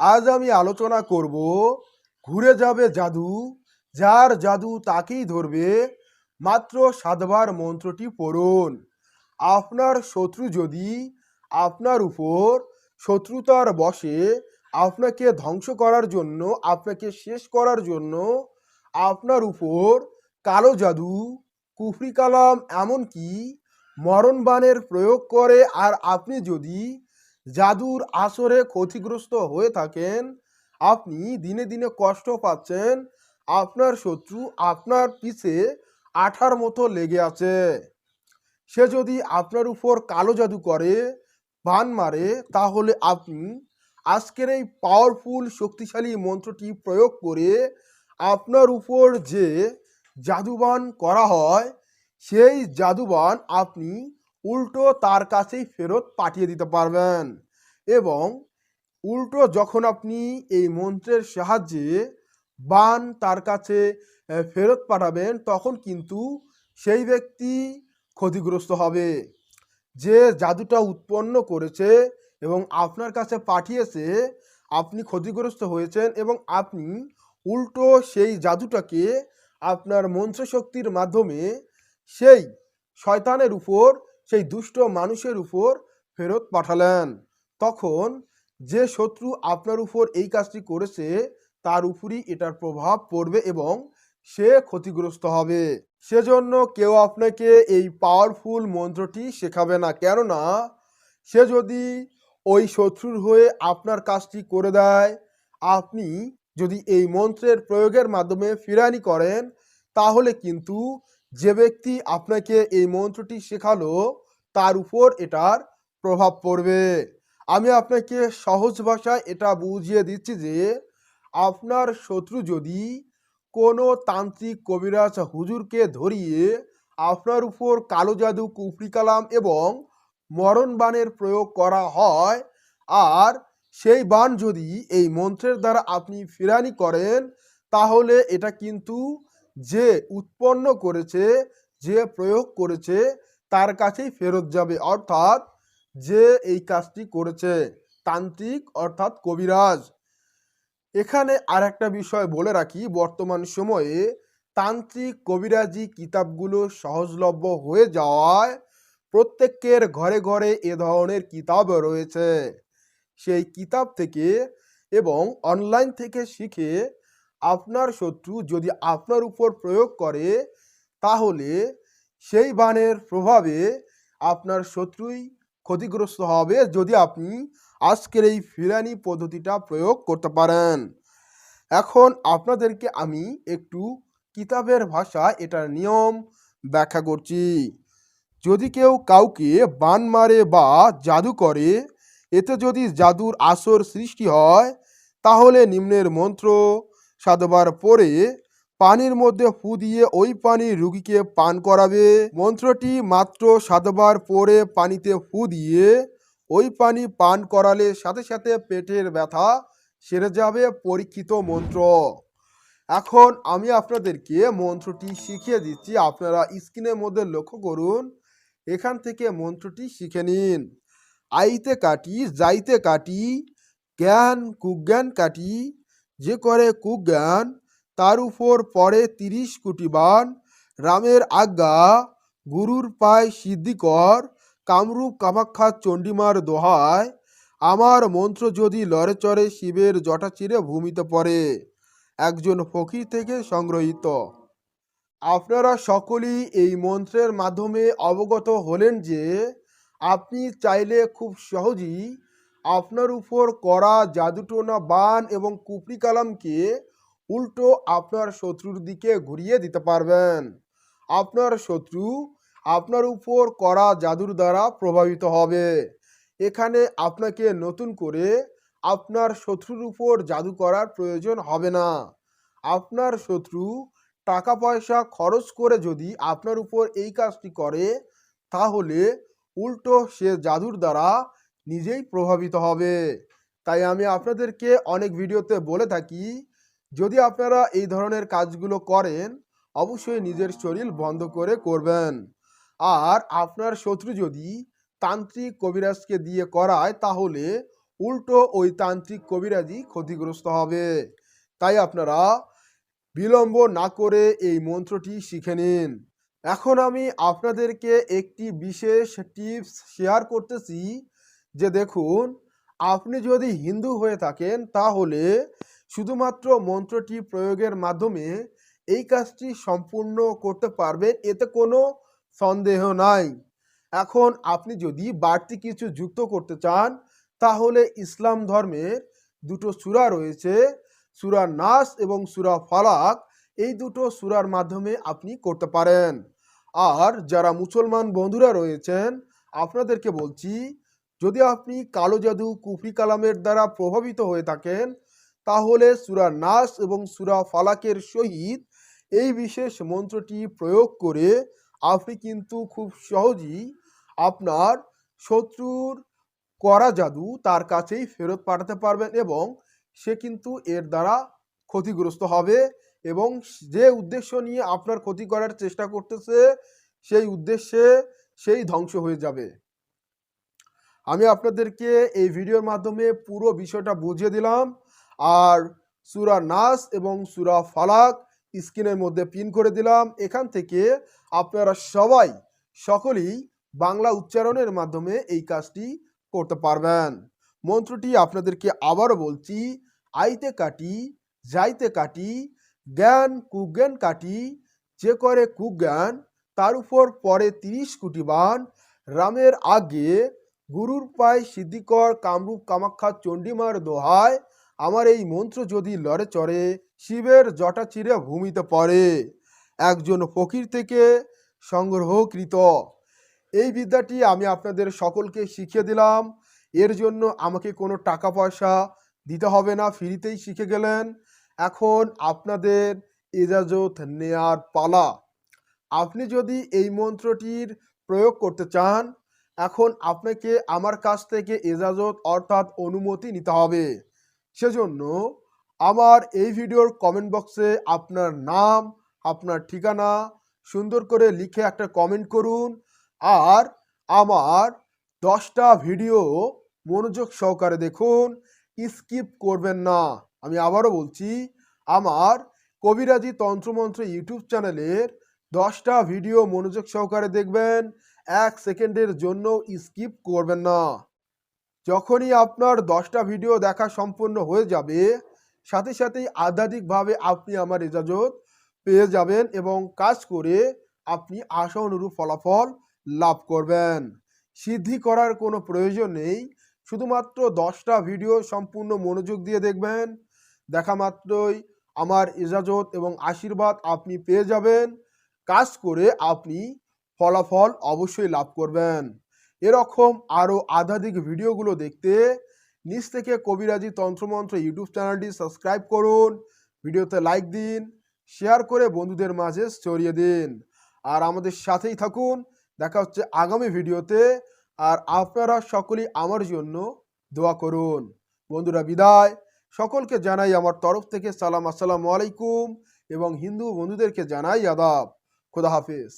আজ আমি আলোচনা করব ঘুরে যাবে জাদু, যার জাদু তাকেই ধরবে। মাত্র 7বার মন্ত্রটি পড়ুন। আপনার শত্রু যদি আপনার উপর শত্রুতার বশে আপনাকে ধ্বংস করার জন্য, আপনাকে শেষ করার জন্য আপনার উপর কালো জাদু, কুফরি কালাম, এমনকি মরণবাণের প্রয়োগ করে, আর আপনি যদি জাদুর আসরে ক্ষতিগ্রস্ত হয়ে থাকেন, আপনি দিনে দিনে কষ্ট পাচ্ছেন, আপনার শত্রু আপনার পিছে আঠার মতো লেগে আছে, সে যদি আপনার উপর কালো জাদু করে, বান মারে, তাহলে আপনি আজকের এই পাওয়ারফুল শক্তিশালী মন্ত্রটি প্রয়োগ করে আপনার উপর যে জাদুবান করা হয়, সেই জাদুবান আপনি উল্টো তার কাছেই ফেরত পাঠিয়ে দিতে পারবেন। এবং উল্টো যখন আপনি এই মন্ত্রের সাহায্যে বান তার কাছে ফেরত পাঠাবেন, তখন কিন্তু সেই ব্যক্তি ক্ষতিগ্রস্ত হবে। যে জাদুটা উৎপন্ন করেছে এবং আপনার কাছে পাঠিয়েছে, আপনি ক্ষতিগ্রস্ত হয়েছেন এবং আপনি উল্টো সেই জাদুটাকে আপনার মন্ত্রশক্তির মাধ্যমে সেই শয়তানের উপর, সেই দুষ্ট মানুষের উপর ফেরত পাঠালেন। তখন যে শত্রু আপনার উপর এই কাজটি করেছে, তার উপরই এটার প্রভাব পড়বে এবং সে ক্ষতিগ্রস্ত হবে। সেজন্য কেউ আপনাকে এই পাওয়ারফুল মন্ত্রটি শেখাবে না, কেননা সে যদি ওই শত্রুর হয়ে আপনার কাজটি করে দেয়, আপনি যদি এই মন্ত্রের প্রয়োগের মাধ্যমে ফিরানি করেন, তাহলে কিন্তু যে ব্যক্তি আপনাকে এই মন্ত্রটি শেখালো, তার উপর এটার প্রভাব পড়বে। আমি আপনাকে সহজ ভাষায় এটা বুঝিয়ে দিচ্ছি যে আপনার শত্রু যদি কোনো তান্ত্রিক কবিরাজ হুজুরকে ধরিয়ে আপনার উপর কালো জাদু, কুফরি কালাম এবং মরণ বাণের প্রয়োগ করা হয়, আর সেই বাণ যদি এই মন্ত্রের দ্বারা আপনি ফিরানি করেন, তাহলে এটা কিন্তু যে উৎপন্ন করেছে, যে প্রয়োগ করেছে, তার কাছেই ফেরত যাবে। অর্থাৎ যে এই কাজটি করেছে, তান্ত্রিক অর্থাৎ কবিরাজ। এখানে আর একটা বিষয় বলে রাখি, বর্তমান সময়ে তান্ত্রিক কবিরাজি কিতাবগুলো সহজলভ্য হয়ে যাওয়ায় প্রত্যেকের ঘরে ঘরে এ ধরনের কিতাব রয়েছে। সেই কিতাব থেকে এবং অনলাইন থেকে শিখে আপনার শত্রু যদি আপনার উপর প্রয়োগ করে, তাহলে সেই বাণের প্রভাবে আপনার শত্রুই ক্ষতিগ্রস্ত হবে, যদি আপনি আজকের এই ফিরানি পদ্ধতিটা প্রয়োগ করতে পারেন। এখন আপনাদেরকে আমি একটু কিতাবের ভাষায় এটার নিয়ম ব্যাখ্যা করছি। যদি কেউ কাউকে বান মারে বা জাদু করে, এতে যদি জাদুর আসর সৃষ্টি হয়, তাহলে নিম্নের মন্ত্র 7বার পড়ে পানির মধ্যে ফু দিয়ে ওই পানি রুগীকে পান করাবে। মন্ত্রটি মাত্র 7বার পড়ে পানিতে ফু দিয়ে ওই পানি পান করালে সাথে সাথে পেটের ব্যথা সেরে যাবে। পরীক্ষিত মন্ত্র। এখন আমি আপনাদেরকে মন্ত্রটি শিখিয়ে দিচ্ছি, আপনারা স্ক্রিনের মধ্যে লক্ষ্য করুন, এখান থেকে মন্ত্রটি শিখে নিন। আইতে কাটি যাইতে কাটি, জ্ঞান কুজ্ঞান কাটি, যে করে কুজ্ঞান তার উপর পড়ে 30 কোটি বান। রামের আজ্ঞা গুরুর পায় সিদ্ধিকর, কামরূপ কামাখ্যা চণ্ডীমার দোহায়, আমার মন্ত্র যদি লড়ে চড়ে শিবের জটা চিরে ভূমিতে পড়ে। একজন ফকির থেকে সংগ্রহীত। আপনারা সকলেই এই মন্ত্রের মাধ্যমে অবগত হলেন যে আপনি চাইলে খুব সহজেই আপনার উপর করা জাদুটোনা, বান এবং কুফরি কালামকে উল্টো আপনার শত্রুর দিকে ঘুরিয়ে দিতে পারবেন। আপনার শত্রু আপনার উপর করা জাদুর দ্বারা প্রভাবিত হবে। এখানে আপনাকে নতুন করে আপনার শত্রুর উপর জাদু করার প্রয়োজন হবে না। আপনার শত্রু টাকা পয়সা খরচ করে যদি আপনার উপর এই কাজটি করে, তাহলে উল্টো সে জাদুর দ্বারা নিজেই প্রভাবিত হবে। তাই আমি আপনাদেরকে অনেক ভিডিওতে বলে থাকি, যদি আপনারা এই ধরনের কাজগুলো করেন, অবশ্যই নিজের শরীর বন্ধ করে করবেন। আর আপনার শত্রু যদি তান্ত্রিক কবিরাজকে দিয়ে করায়, তাহলে উল্টো ওই তান্ত্রিক কবিরাজি ক্ষতিগ্রস্ত হবে। তাই আপনারা বিলম্ব না করে এই মন্ত্রটি শিখে নিন। এখন আমি আপনাদেরকে একটি বিশেষ টিপস শেয়ার করতেছি যে দেখুন, আপনি যদি হিন্দু হয়ে থাকেন তাহলে শুধুমাত্র মন্ত্রটি প্রয়োগের মাধ্যমে এই কাজটি সম্পূর্ণ করতে পারবেন, এতে কোনো সন্দেহ নাই। এখন আপনি যদি বাড়তি কিছু যুক্ত করতে চান তাহলে ইসলাম ধর্মের দুটো সূরা রয়েছে, সূরা নাস এবং সূরা ফালাক, এই দুটো সূরার মাধ্যমে আপনি করতে পারেন। আর যারা মুসলমান বন্ধুরা রয়েছেন আপনাদেরকে বলছি, যদি আপনি কালো জাদু কুফরি কালামের দ্বারা প্রভাবিত হয়ে থাকেন তাহলে সূরা নাস এবং সূরা ফালাকের সহিত এই বিশেষ মন্ত্রটি প্রয়োগ করে আপনি কিন্তু খুব সহজেই আপনার শত্রুর করা জাদু তার কাছেই ফেরত পাঠাতে পারবেন এবং সে কিন্তু এর দ্বারা ক্ষতিগ্রস্ত হবে এবং যে উদ্দেশ্য নিয়ে আপনার ক্ষতি করার চেষ্টা করতেছে সেই উদ্দেশ্যে সেই ধ্বংস হয়ে যাবে। আমি আপনাদেরকে এই ভিডিওর মাধ্যমে পুরো বিষয়টা বুঝিয়ে দিলাম। আর সূরা নাস এবং সূরা ফালাক স্ক্রিনের মধ্যে পিন করে দিলাম। এখান থেকে আপনারা সকলেই বাংলা উচ্চারণের মাধ্যমে এই কাজটি করতে পারবেন। মন্ত্রটি আপনাদেরকে আবারও বলছি, আইতে কাটি যাইতে কাটি জ্ঞান কুজ্ঞান কাটি, যে করে কুজ্ঞান তার উপর পরে 30 কোটি বান, রামের আগে গুরুর পায় সিদ্ধিকর কামরূপ কামাখ্যা চণ্ডীমার দোহায়, আমার এই মন্ত্র যদি লড়ে চড়ে শিবের জটা চিরে ভূমিতে পড়ে। একজন ফকির থেকে সংগ্রহকৃত এই বিদ্যাটি আমি আপনাদের সকলকে শিখিয়ে দিলাম। এর জন্য আমাকে কোনো টাকা পয়সা দিতে হবে না, ফ্রিতেই শিখে গেলেন। এখন আপনাদের ইজাজত নেয়ার পালা। আপনি যদি এই মন্ত্রটির প্রয়োগ করতে চান এখন আপনাকে আমার কাছ থেকে ইজাজত অর্থাৎ অনুমতি নিতে হবে। সেজন্য আমার এই ভিডিওর কমেন্ট বক্সে আপনার নাম আপনার ঠিকানা সুন্দর করে লিখে একটা কমেন্ট করুন। আর আমার 10টা ভিডিও মনোযোগ সহকারে দেখুন, স্কিপ করবেন না। আমি আবারও বলছি, আমার কবিরাজি তন্ত্রমন্ত্র ইউটিউব চ্যানেলের 10টা ভিডিও মনোযোগ সহকারে দেখবেন, 1 সেকেন্ডের জন্য স্কিপ করবেন না। যখনই আপনার 10টা ভিডিও দেখা সম্পূর্ণ হয়ে যাবে সাথে সাথেই আধ্যাত্মিকভাবে আপনি আমার ইজাজত পেয়ে যাবেন এবং কাজ করে আপনি আশা অনুরূপ ফলাফল লাভ করবেন। সিদ্ধি করার কোনো প্রয়োজন নেই, শুধুমাত্র 10টা ভিডিও সম্পূর্ণ মনোযোগ দিয়ে দেখবেন, দেখা মাত্রই আমার ইজাজত এবং আশীর্বাদ আপনি পেয়ে যাবেন। কাজ করে আপনি ফলাফল অবশ্যই লাভ করবেন। এরকম আরও আধ্যাত্মিক ভিডিওগুলো দেখতে নিচ থেকে কবিরাজি তন্ত্রমন্ত্র ইউটিউব চ্যানেলটি সাবস্ক্রাইব করুন, ভিডিওতে লাইক দিন, শেয়ার করে বন্ধুদের মাঝে ছড়িয়ে দিন। আর আমাদের সাথেই থাকুন, দেখা হচ্ছে আগামী ভিডিওতে। আর আপনারা সকলেই আমার জন্য দোয়া করুন। বন্ধুরা বিদায়, সকলকে জানাই আমার তরফ থেকে সালাম, আসসালামু আলাইকুম, এবং হিন্দু বন্ধুদেরকে জানাই আদাব। খুদা হাফেজ।